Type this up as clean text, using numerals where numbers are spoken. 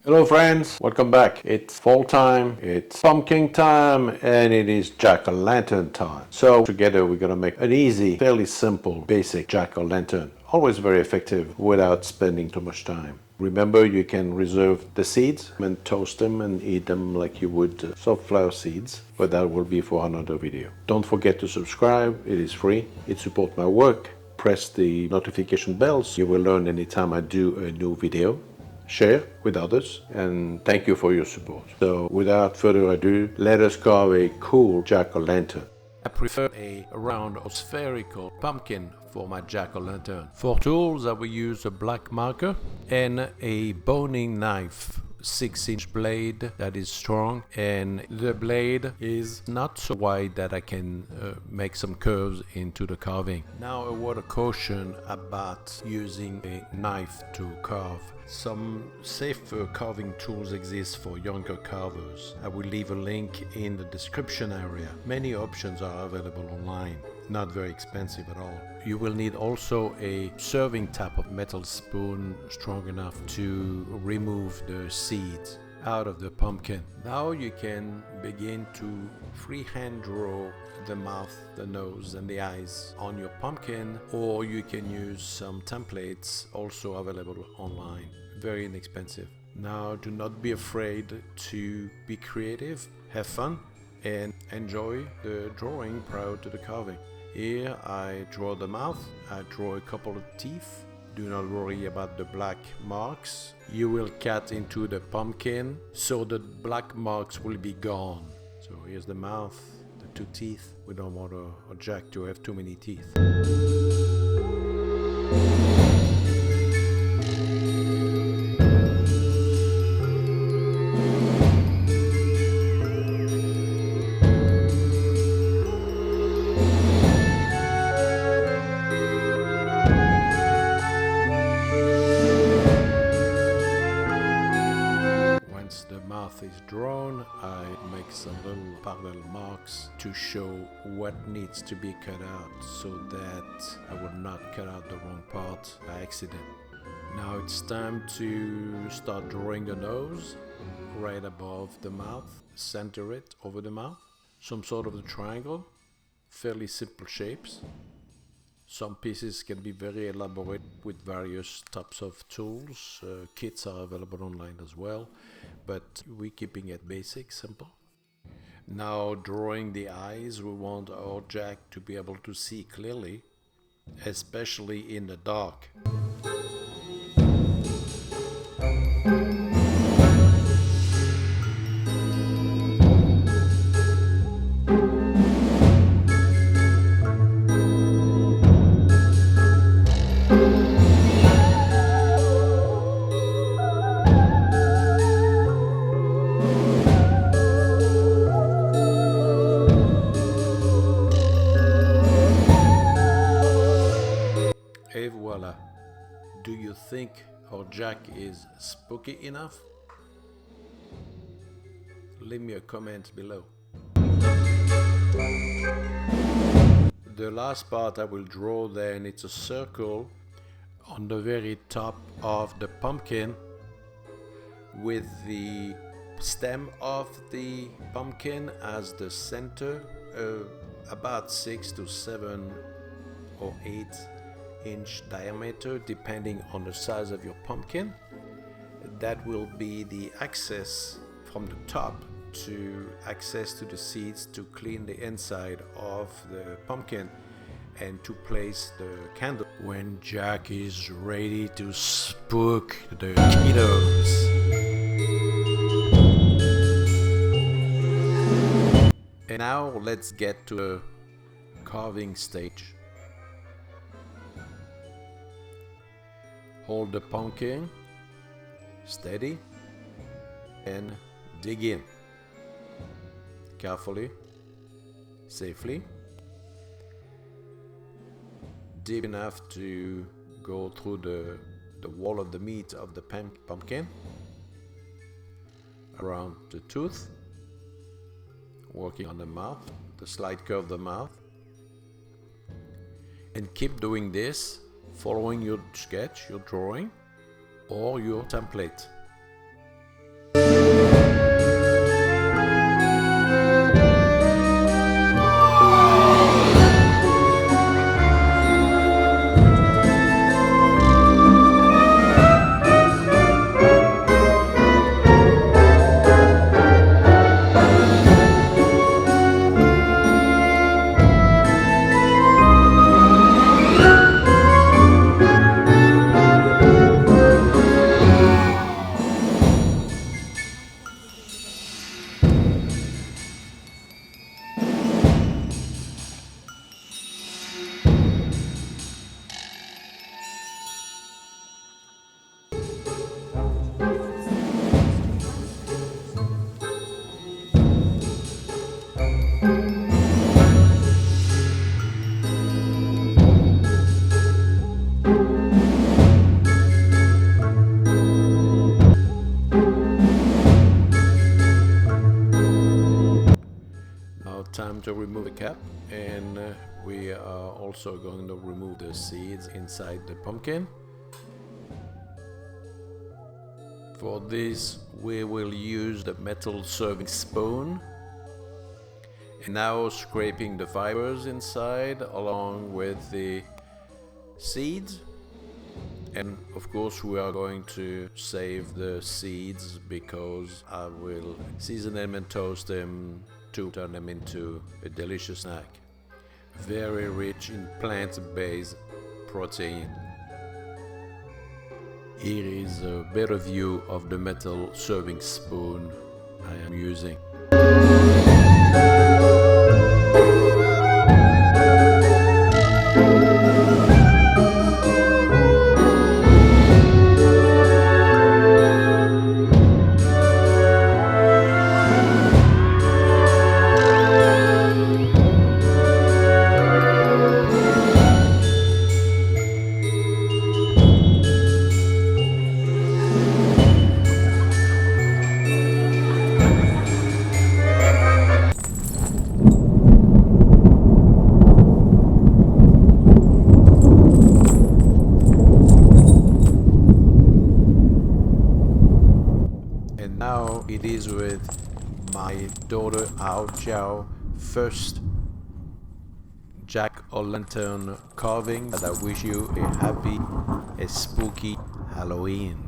Hello friends, welcome back. It's fall time, it's pumpkin time, and it is jack-o'-lantern time. So together we're gonna make an easy, fairly simple, basic jack-o'-lantern. Always very effective without spending too much time. Remember, you can reserve the seeds and toast them and eat them like you would sunflower seeds, but that will be for another video. Don't forget to subscribe, it is free, it supports my work. Press the notification bells, you will learn anytime I do a new video. Share with others, and thank you for your support. So without further ado, let us carve a cool jack-o'-lantern. I prefer a round or spherical pumpkin for my jack-o'-lantern. For tools, I will use a black marker and a boning knife. 6-inch blade that is strong, and the blade is not so wide that I can make some curves into the carving. Now a word of caution about using a knife to carve. Some safer carving tools exist for younger carvers. I will leave a link in the description area. Many options are available online. Not very expensive at all. You will need also a serving type of metal spoon strong enough to remove the seeds out of the pumpkin. Now you can begin to freehand draw the mouth, the nose and the eyes on your pumpkin, or you can use some templates also available online. Very inexpensive. Now do not be afraid to be creative, have fun and enjoy the drawing prior to the carving. Here I draw the mouth, I draw a couple of teeth. Do not worry about the black marks. You will cut into the pumpkin so the black marks will be gone. So here's the mouth, the 2 teeth. We don't want a jack to have too many teeth. Is drawn, I make some little parallel marks to show what needs to be cut out so that I would not cut out the wrong part by accident. Now it's time to start drawing the nose right above the mouth, center it over the mouth, some sort of a triangle, fairly simple shapes. Some pieces can be very elaborate with various types of tools. Kits are available online as well, but we're keeping it basic, simple. Now drawing the eyes, we want our jack to be able to see clearly, especially in the dark. Et voila. Do you think our jack is spooky enough? Leave me a comment below. The last part I will draw then, it's a circle on the very top of the pumpkin with the stem of the pumpkin as the center, about 6 to 7 or 8-inch diameter depending on the size of your pumpkin. That will be the access from the top to access to the seeds to clean the inside of the pumpkin and to place the candle when Jack is ready to spook the kiddos. And now let's get to the carving stage. Hold the pumpkin steady and dig in carefully, safely, deep enough to go through the wall of the meat of the pumpkin, around the tooth, working on the mouth, the slight curve of the mouth, and keep doing this, following your sketch, your drawing, or your template. time to remove the cap, and we are also going to remove the seeds inside the pumpkin. For this we will use the metal serving spoon, and now scraping the fibers inside along with the seeds. And of course we are going to save the seeds because I will season them and toast them to turn them into a delicious snack. Very rich in plant-based protein. Here is a better view of the metal serving spoon I am using. And now it is with my daughter Ao Chow first jack-o'-lantern carving that I wish you a happy, a spooky Halloween.